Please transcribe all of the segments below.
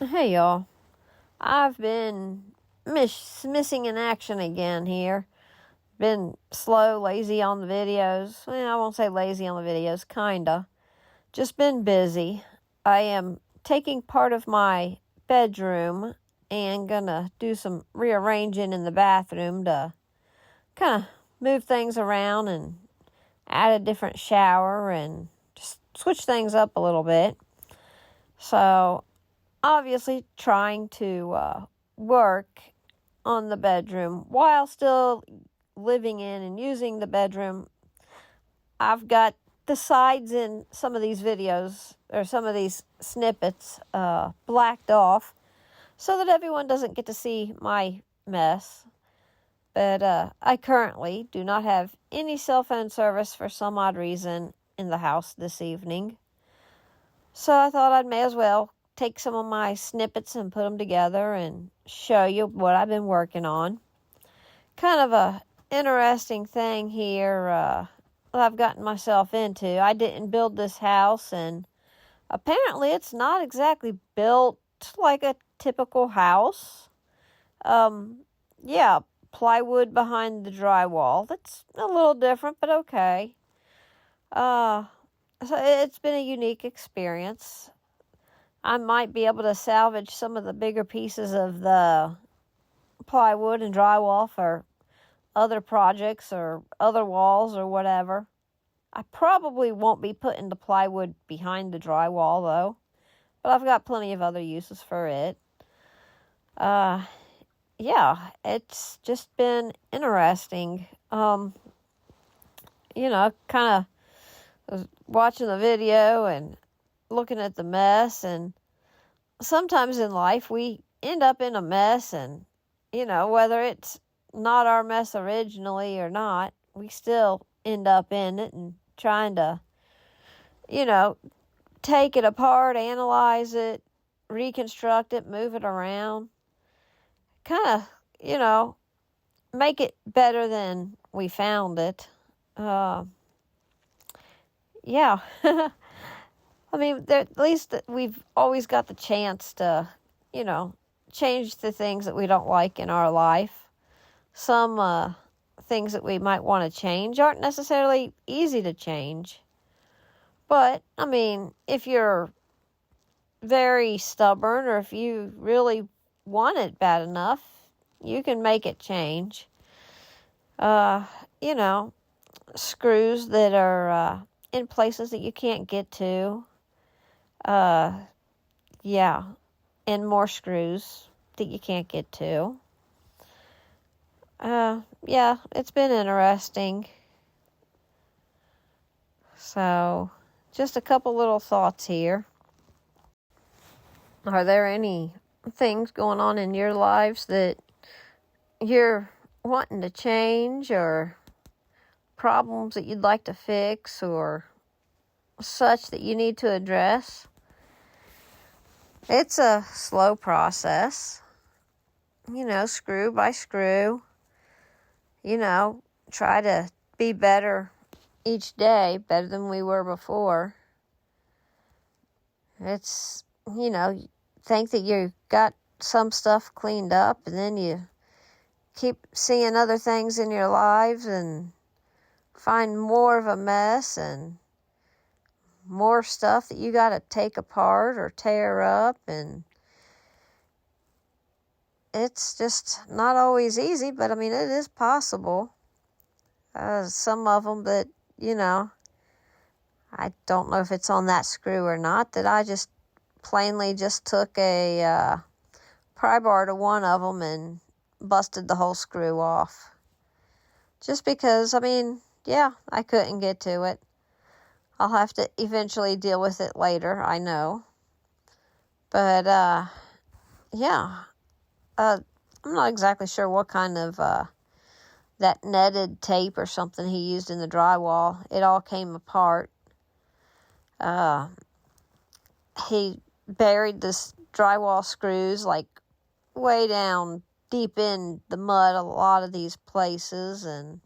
Hey y'all, I've been missing in action again here. Been slow, lazy on the videos. Well, I won't say lazy on the videos, kinda. Just been busy. I am taking part of my bedroom and gonna do some rearranging in the bathroom to kind of move things around and add a different shower and just switch things up a little bit. So obviously trying to work on the bedroom while still living in and using the bedroom. I've got the sides in some of these videos or some of these snippets blacked off so that everyone doesn't get to see my mess. But I currently do not have any cell phone service for some odd reason in the house this evening. So I thought I may as well take some of my snippets and put them together and show you what I've been working on. Kind of a interesting thing here I've gotten myself into. I didn't build this house, and apparently it's not exactly built like a typical house. Yeah, plywood behind the drywall. That's a little different, but okay. So it's been a unique experience. I might be able to salvage some of the bigger pieces of the plywood and drywall for other projects or other walls or whatever. I probably won't be putting the plywood behind the drywall though, but I've got plenty of other uses for it. Yeah, it's just been interesting. Kind of was watching the video and looking at the mess, and sometimes in life we end up in a mess, and whether it's not our mess originally or not, we still end up in it and trying to take it apart, analyze it, reconstruct it, move it around, kind of make it better than we found it. Yeah. I mean, at least we've always got the chance to, change the things that we don't like in our life. Some things that we might want to change aren't necessarily easy to change. But, I mean, if you're very stubborn or if you really want it bad enough, you can make it change. Screws that are in places that you can't get to. Yeah, and more screws that you can't get to. Yeah, it's been interesting. So, just a couple little thoughts here. Are there any things going on in your lives that you're wanting to change, or problems that you'd like to fix, or such that you need to address? It's a slow process, screw by screw. Try to be better each day, better than we were before. It's, think that you got some stuff cleaned up, and then you keep seeing other things in your lives and find more of a mess and more stuff that you got to take apart or tear up, and it's just not always easy, but I mean, it is possible. Some of them that, I don't know if it's on that screw or not, that I just plainly just took a pry bar to one of them and busted the whole screw off. Just because, I mean, yeah, I couldn't get to it. I'll have to eventually deal with it later, I know. But, yeah. I'm not exactly sure what kind of that netted tape or something he used in the drywall. It all came apart. He buried this drywall screws like way down deep in the mud a lot of these places, and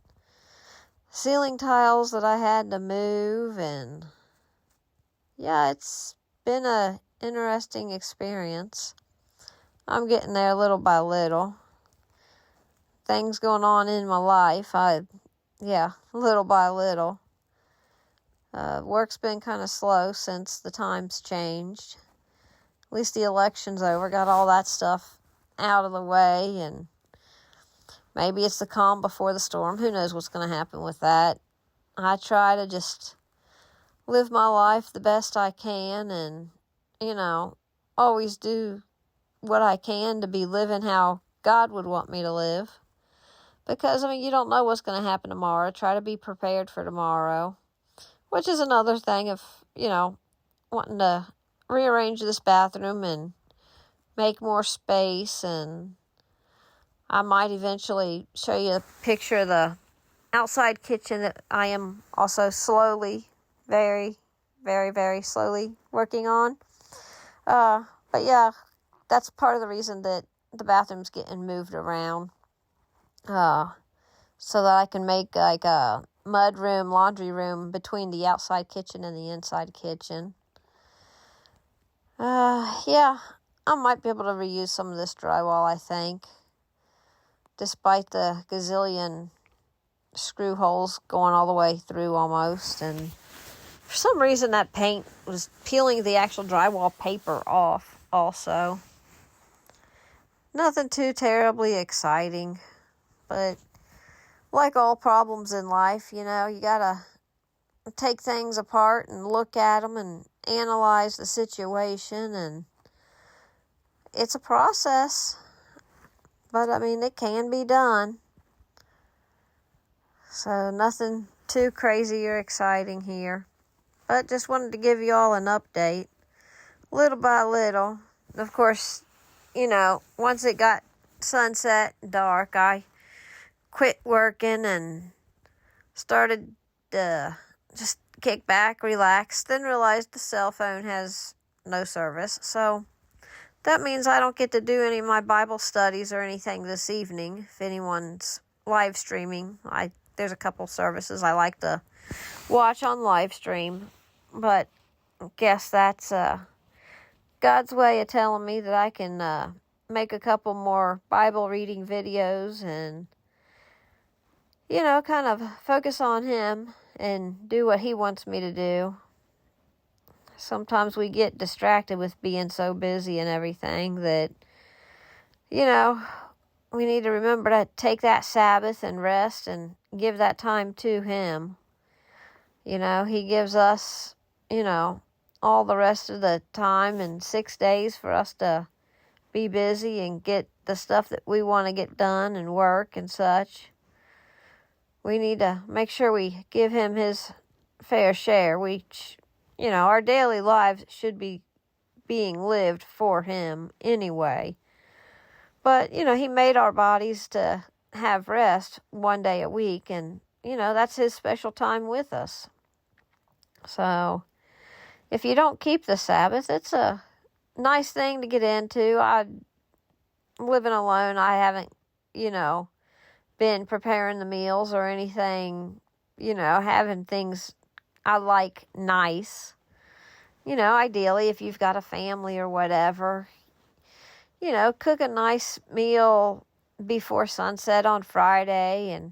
ceiling tiles that I had to move, and yeah, it's been a interesting experience. I'm getting there little by little. Things going on in my life. Little by little. Work's been kind of slow since the times changed. At least the election's over. Got all that stuff out of the way, and maybe it's the calm before the storm. Who knows what's going to happen with that. I try to just live my life the best I can and, always do what I can to be living how God would want me to live. Because, you don't know what's going to happen tomorrow. Try to be prepared for tomorrow. Which is another thing of, wanting to rearrange this bathroom and make more space. And I might eventually show you a picture of the outside kitchen that I am also slowly, very, very, very slowly working on. But yeah, that's part of the reason that the bathroom's getting moved around. So that I can make like a mud room, laundry room between the outside kitchen and the inside kitchen. I might be able to reuse some of this drywall, I think. Despite the gazillion screw holes going all the way through almost. And for some reason that paint was peeling the actual drywall paper off also. Nothing too terribly exciting. But like all problems in life, you gotta take things apart and look at them and analyze the situation. And it's a process. But, it can be done. So nothing too crazy or exciting here. But just wanted to give you all an update. Little by little. Of course, once it got sunset, dark, I quit working and started to just kick back, relax. Then realized the cell phone has no service. So that means I don't get to do any of my Bible studies or anything this evening. If anyone's live streaming, there's a couple services I like to watch on live stream. But I guess that's God's way of telling me that I can make a couple more Bible reading videos and, kind of focus on Him and do what He wants me to do. Sometimes we get distracted with being so busy and everything that, we need to remember to take that Sabbath and rest and give that time to Him. He gives us, all the rest of the time in 6 days for us to be busy and get the stuff that we want to get done and work and such. We need to make sure we give Him His fair share. Our daily lives should be being lived for Him anyway. But, He made our bodies to have rest one day a week, and, that's His special time with us. So, if you don't keep the Sabbath, it's a nice thing to get into. I'm living alone. I haven't, been preparing the meals or anything, having things I like nice. Ideally, if you've got a family or whatever, cook a nice meal before sunset on Friday and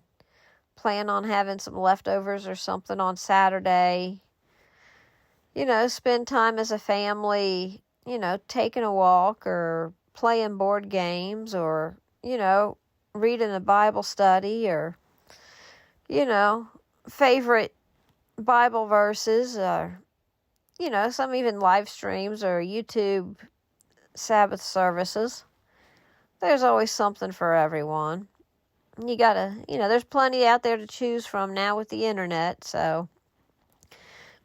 plan on having some leftovers or something on Saturday. Spend time as a family, taking a walk or playing board games or, reading a Bible study or, favorite Bible verses or, some even live streams or YouTube Sabbath services. There's always something for everyone. You gotta, there's plenty out there to choose from now with the internet, so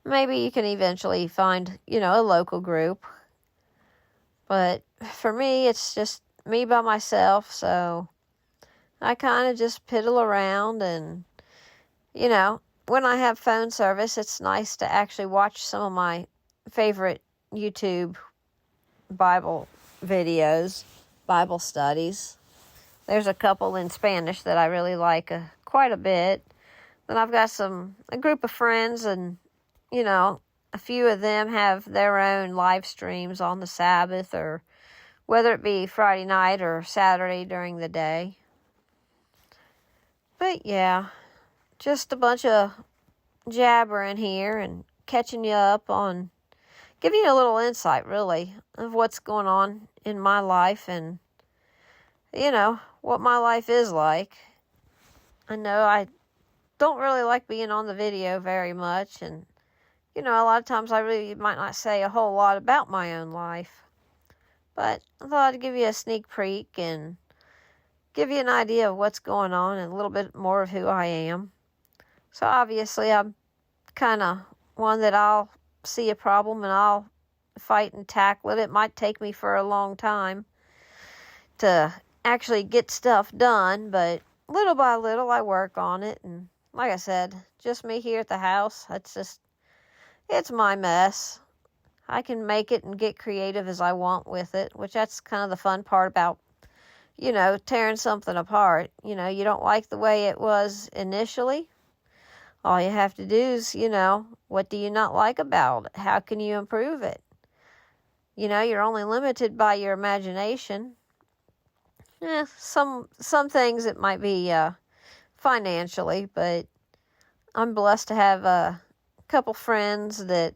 maybe you can eventually find, a local group. But for me, it's just me by myself, so I kind of just piddle around and, when I have phone service, it's nice to actually watch some of my favorite YouTube Bible videos, Bible studies. There's a couple in Spanish that I really like quite a bit. Then I've got a group of friends and, a few of them have their own live streams on the Sabbath or whether it be Friday night or Saturday during the day. But yeah, just a bunch of jabbering here and catching you up on, giving you a little insight, really, of what's going on in my life and, what my life is like. I know I don't really like being on the video very much, and, a lot of times I really might not say a whole lot about my own life. But I thought I'd give you a sneak peek and give you an idea of what's going on and a little bit more of who I am. So obviously I'm kind of one that I'll see a problem and I'll fight and tackle it. It might take me for a long time to actually get stuff done, but little by little I work on it. And like I said, just me here at the house. It's my mess. I can make it and get creative as I want with it, which that's kind of the fun part about, tearing something apart. You don't like the way it was initially. All you have to do is, what do you not like about it? How can you improve it? You're only limited by your imagination. Some things it might be financially, but I'm blessed to have a couple friends that,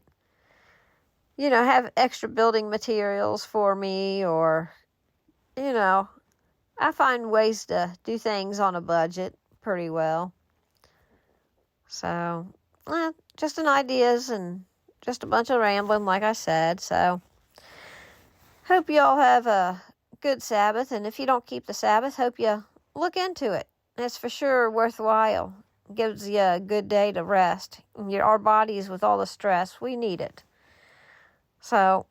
have extra building materials for me, or, I find ways to do things on a budget pretty well. So, just an ideas and just a bunch of rambling, like I said. So, hope you all have a good Sabbath. And if you don't keep the Sabbath, hope you look into it. It's for sure worthwhile. It gives you a good day to rest. Our bodies, with all the stress, we need it. So,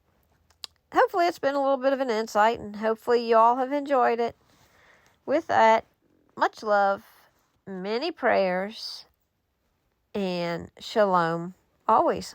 hopefully it's been a little bit of an insight, and hopefully you all have enjoyed it. With that, much love, many prayers, and shalom always.